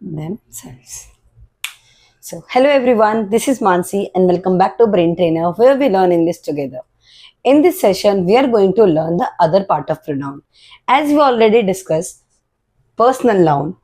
themselves. So, hello everyone, this is Mansi and welcome back to Brain Trainer where we learn English together. In this session, we are going to learn the other part of pronoun. As we already discussed, personal noun,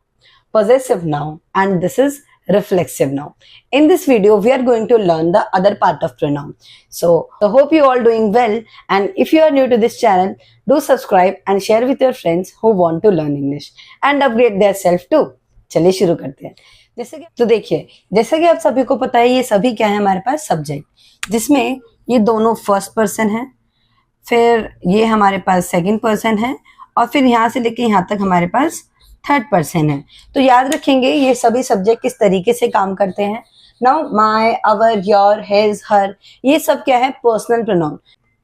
possessive noun, and this is reflexive noun. In this video, we are going to learn the other part of pronoun. So, I hope you all doing well, and if you are new to this channel, do subscribe and share with your friends who want to learn English and upgrade their self too. चलिए शुरू करते हैं। जैसे कि तो देखिए, जैसे कि आप सभी को पता है, ये सभी क्या है हमारे पास सब्जेक्ट, जिसमें ये दोनों फर्स्ट पर्सन है, फिर ये हमारे पास सेकंड पर्सन है और फिर यहाँ से लेके यहाँ तक हमारे पास थर्ड पर्सन है। तो याद रखेंगे ये सभी सब्जेक्ट किस तरीके से काम करते हैं। Now my, our, your, his, her, ये सब क्या है पर्सनल प्रोनाउन।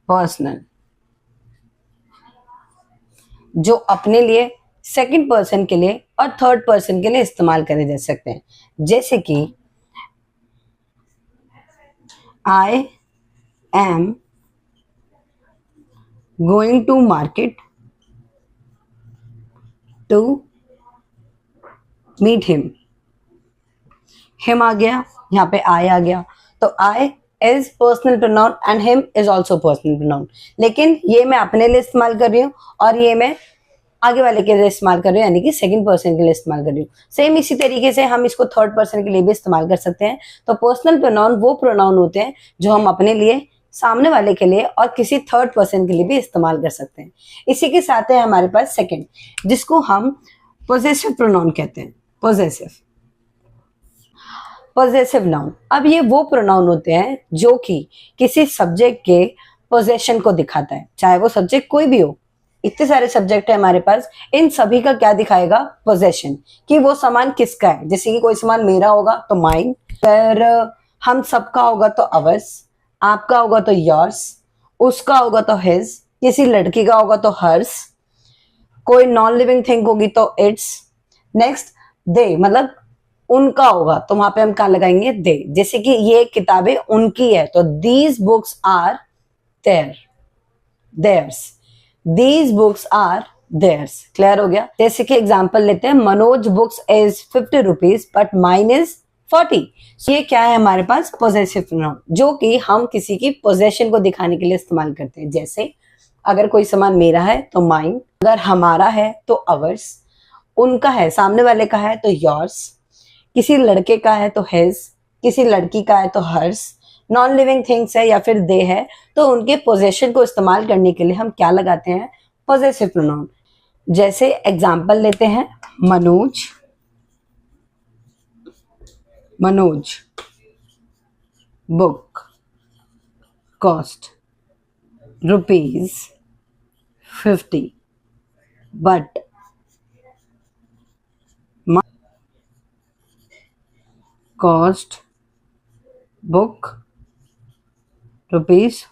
पर्सनल जो अपने लिए, सेकंड पर्सन के लिए और थर्ड पर्सन के लिए इस्तेमाल करे जा सकते हैं। जैसे कि I am going to market to meet him. Him आ गया, यहाँ पे आई आ गया, तो I is personal pronoun and him is also personal pronoun. लेकिन ये मैं अपने लिए इस्तेमाल कर रही हूँ और ये मैं आगे वाले के लिए इस्तेमाल कर रही हूँ, यानी कि सेकंड पर्सन के लिए इस्तेमाल कर रही हूँ। सेम इसी तरीके से हम इसको थर्ड पर्सन के लिए भी इस्तेमाल कर सकते हैं। तो पर्सनल प्रोनाउन वो प्रोनाउन होते हैं जो हम अपने लिए, सामने वाले के लिए और किसी थर्ड पर्सन के लिए भी इस्तेमाल कर सकते हैं। इसी के साथ है हमारे पास सेकंड, जिसको हम पोजेसिव प्रोनाउन कहते हैं। Possessive noun. अब ये वो प्रोनाउन होते हैं जो कि किसी सब्जेक्ट के पोजेशन को दिखाता है, चाहे वो सब्जेक्ट कोई भी हो। इतने सारे सब्जेक्ट है हमारे पास, इन सभी का क्या दिखाएगा पोजेशन, कि वो सामान किसका है। जैसे कि कोई सामान मेरा होगा तो माइन, फिर हम सबका होगा तो अवर्स, आपका होगा तो योर्स, उसका होगा तो हिज, किसी लड़की का होगा तो हर्स, कोई नॉन लिविंग थिंग होगी तो इट्स। नेक्स्ट दे, मतलब उनका होगा तो वहां पे हम क्या लगाएंगे दे। जैसे कि ये किताबें उनकी है तो these books are theirs. These books are theirs। Clear हो गया। जैसे कि एग्जाम्पल लेते हैं, Manoj books is 50 rupees but mine is 40। ये क्या है हमारे पास पोजेसिव प्रोनाउन, जो कि हम किसी की पोजेशन को दिखाने के लिए इस्तेमाल करते हैं। जैसे अगर कोई सामान मेरा है तो माइन, अगर हमारा है तो अवर्स, उनका है सामने वाले का है तो योर्स, किसी लड़के का है तो हिज, किसी लड़की का है तो हर्स, नॉन लिविंग थिंग्स है या फिर दे है तो उनके पोजेशन को इस्तेमाल करने के लिए हम क्या लगाते हैं पोजेसिव प्रोनाउन। जैसे एग्जांपल लेते हैं, Manoj book cost ₹50 but cost book ₹।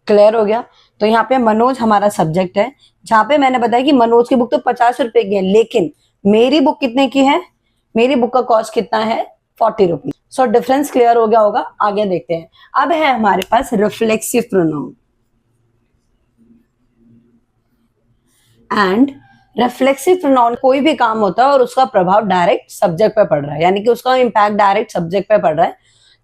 Clear हो गया। तो यहाँ पे मनोज हमारा सब्जेक्ट है, जहां पे मैंने बताया कि मनोज की बुक तो 50 रुपए की है, लेकिन मेरी बुक कितने की है, मेरी बुक का कॉस्ट कितना है 40 रुपीज। सो डिफरेंस क्लियर हो गया होगा। आगे देखते हैं। अब है हमारे पास reflexive pronoun. And reflexive pronoun कोई भी काम होता है और उसका प्रभाव डायरेक्ट सब्जेक्ट पे पड़ रहा है, यानी कि उसका इम्पैक्ट डायरेक्ट सब्जेक्ट पे पड़ रहा है।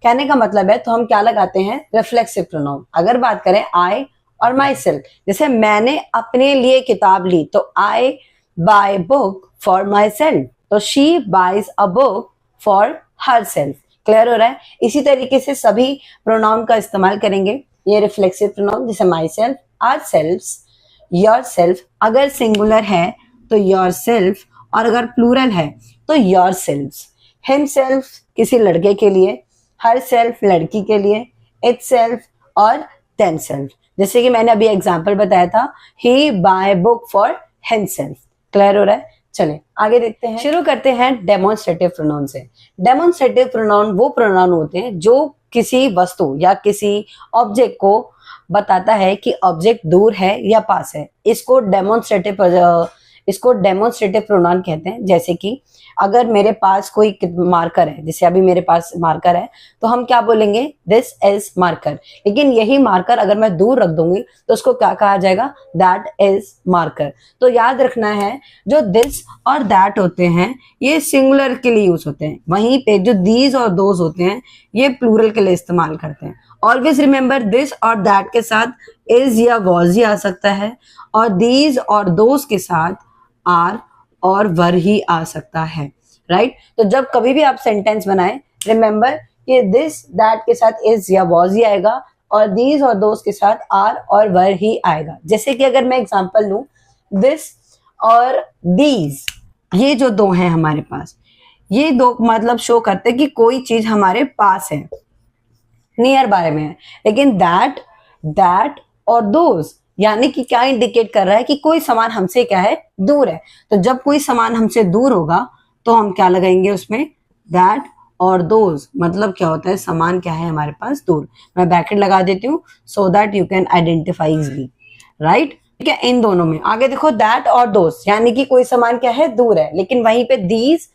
कहने का मतलब है तो हम क्या लगाते हैं रिफ्लेक्सिव प्रोनाउन। अगर बात करें आई और माई सेल्फ, जैसे मैंने अपने लिए किताब ली तो I buy book for myself, तो she buys a book for herself. Clear हो रहा है। इसी तरीके से सभी प्रोनाउन का इस्तेमाल करेंगे। ये रिफ्लेक्सिव प्रोनाउन, जैसे myself, ourselves, yourself, अगर सिंगुलर है तो योर सेल्फ और अगर प्लूरल है तो योर सेल्फ्स। हिम सेल्फ किसी लड़के के लिए, हर सेल्फ लड़की के लिए, इट सेल्फ और देम सेल्फ। जैसे कि मैंने अभी एग्जांपल बताया था, he buy book for himself. Clear हो रहा है। चले आगे देखते हैं। शुरू करते हैं डेमोन्स्ट्रेटिव प्रोनाउन से। डेमोन्स्ट्रेटिव प्रोनाउन वो प्रोनाउन होते हैं जो किसी वस्तु या किसी ऑब्जेक्ट को बताता है कि ऑब्जेक्ट दूर है या पास है। इसको डेमोन्स्ट्रेटिव इसको डेमोन्स्ट्रेटिव प्रोनाउन कहते हैं। जैसे कि अगर मेरे पास कोई मार्कर है, जैसे अभी मेरे पास मार्कर है, तो हम क्या बोलेंगे, दिस इज मार्कर। लेकिन यही मार्कर अगर मैं दूर रख दूंगी तो उसको क्या कहा जाएगा, दैट इज मार्कर। तो याद रखना है, जो दिस और दैट होते हैं ये सिंगुलर के लिए यूज होते हैं, वहीं पे जो दीज और दोज होते हैं ये प्लूरल के लिए इस्तेमाल करते हैं। ऑलवेज रिमेंबर, दिस और दैट के साथ इज या वॉज ही आ सकता है, और दीज और दोज के साथ आर और वर ही आ सकता है, राइट। तो जब कभी भी आप सेंटेंस बनाएं, रिमेंबर कि दिस दैट के साथ इज या वॉज ही आएगा, और दीज और दोज के साथ आर और वर ही आएगा। जैसे कि अगर मैं एग्जांपल लूं, दिस और दीज, ये जो दो हैं हमारे पास, ये दो मतलब शो करते हैं कि कोई चीज हमारे पास है, नियर बाय में है। लेकिन दैट और दोज यानी कि क्या इंडिकेट कर रहा है कि कोई सामान हमसे क्या है, दूर है। तो जब कोई सामान हमसे दूर होगा तो हम क्या लगाएंगे उसमें, दैट और दोज, मतलब क्या होता है, सामान क्या है हमारे पास दूर। मैं ब्रैकेट लगा देती हूँ so that you can identify easily, right. ठीक है, इन दोनों में आगे देखो, दैट और दोज यानी कि कोई सामान क्या है, दूर है। लेकिन वहीं पे दीज,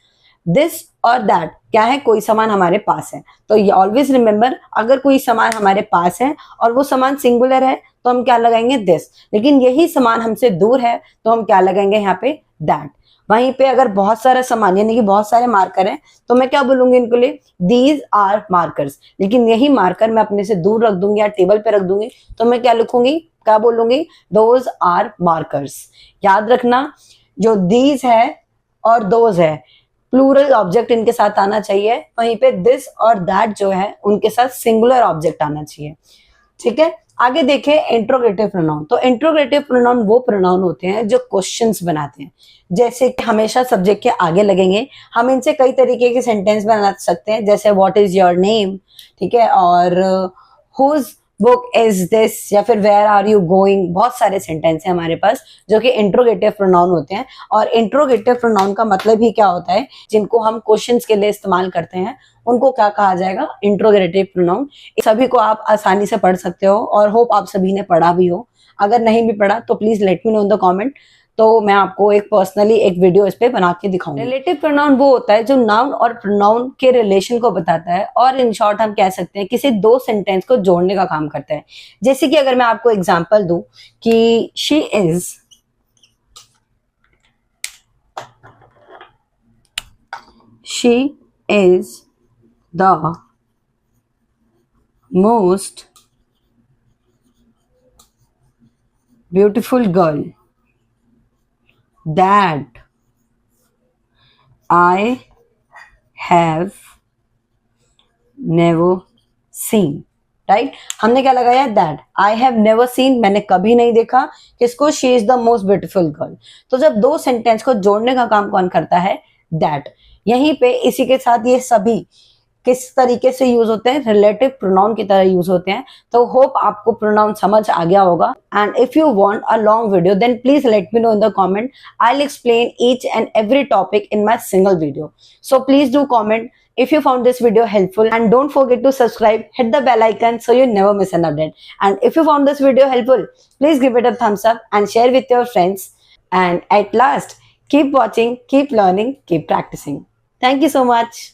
दिस और दैट क्या है, कोई सामान हमारे पास है। तो ये ऑलवेज रिमेंबर, अगर कोई सामान हमारे पास है और वो सामान सिंगुलर है तो हम क्या लगाएंगे, दिस। लेकिन यही सामान हमसे दूर है तो हम क्या लगाएंगे यहाँ पे, दैट। वहीं पे अगर बहुत सारा सामान यानी कि बहुत सारे मार्कर हैं तो मैं क्या बोलूंगी इनको लिए, दीज आर मार्कर्स। लेकिन यही मार्कर मैं अपने से दूर रख दूंगी या टेबल पे रख दूंगी तो मैं क्या लिखूंगी, क्या बोलूंगी, दोज आर मार्कर्स। याद रखना, जो दीज है और दोज है, प्लूरल ऑब्जेक्ट इनके साथ आना चाहिए, वहीं पे दिस और दैट जो है उनके साथ सिंगुलर ऑब्जेक्ट आना चाहिए। ठीक है, आगे देखें इंट्रोगेटिव प्रोनाउन। तो इंट्रोगेटिव प्रोनाउन वो प्रोनाउन होते हैं जो क्वेश्चंस बनाते हैं, जैसे कि हमेशा सब्जेक्ट के आगे लगेंगे। हम इनसे कई तरीके के सेंटेंस बना सकते हैं, जैसे व्हाट इज योर नेम, ठीक है, और हुज बुक इज दिस, या फिर वेयर आर यू गोइंग। बहुत सारे सेंटेंस हैं हमारे पास जो कि इंट्रोगेटिव प्रोनाउन होते हैं। और इंट्रोगेटिव प्रोनाउन का मतलब ही क्या होता है, जिनको हम क्वेश्चंस के लिए इस्तेमाल करते हैं उनको क्या कहा जाएगा, इंट्रोगेटिव प्रोनाउन। सभी को आप आसानी से पढ़ सकते हो और होप आप सभी ने पढ़ा भी हो। अगर नहीं भी पढ़ा तो please let me know in the comment, तो मैं आपको एक पर्सनली एक वीडियो इस पे बना के दिखाऊंगी। रिलेटिव प्रोनाउन वो होता है जो नाउन और प्रोनाउन के रिलेशन को बताता है, और इन शॉर्ट हम कह सकते हैं किसी दो सेंटेंस को जोड़ने का काम करता है। जैसे कि अगर मैं आपको एग्जांपल दूं कि she is the most beautiful girl that I have never seen, right. हमने क्या लगाया, that. I have never seen, मैंने कभी नहीं देखा किसको, she is the most beautiful girl. तो जब दो सेंटेंस को जोड़ने का काम कौन करता है, दैट। यहीं पे इसी के साथ ये सभी किस तरीके से यूज होते हैं, रिलेटिव प्रोनाउन की तरह यूज होते हैं। तो होप आपको प्रोनाउन समझ आ गया होगा। And if you want a long video then please let me know in the comment, I will explain each and every topic in my single video. So please do comment if you found this video helpful, and don't forget to subscribe, hit the bell icon so you never miss an update. And if you found this video helpful, please give it a thumbs up and share with your friends. And at last, keep watching, keep learning, keep practicing. Thank you so much.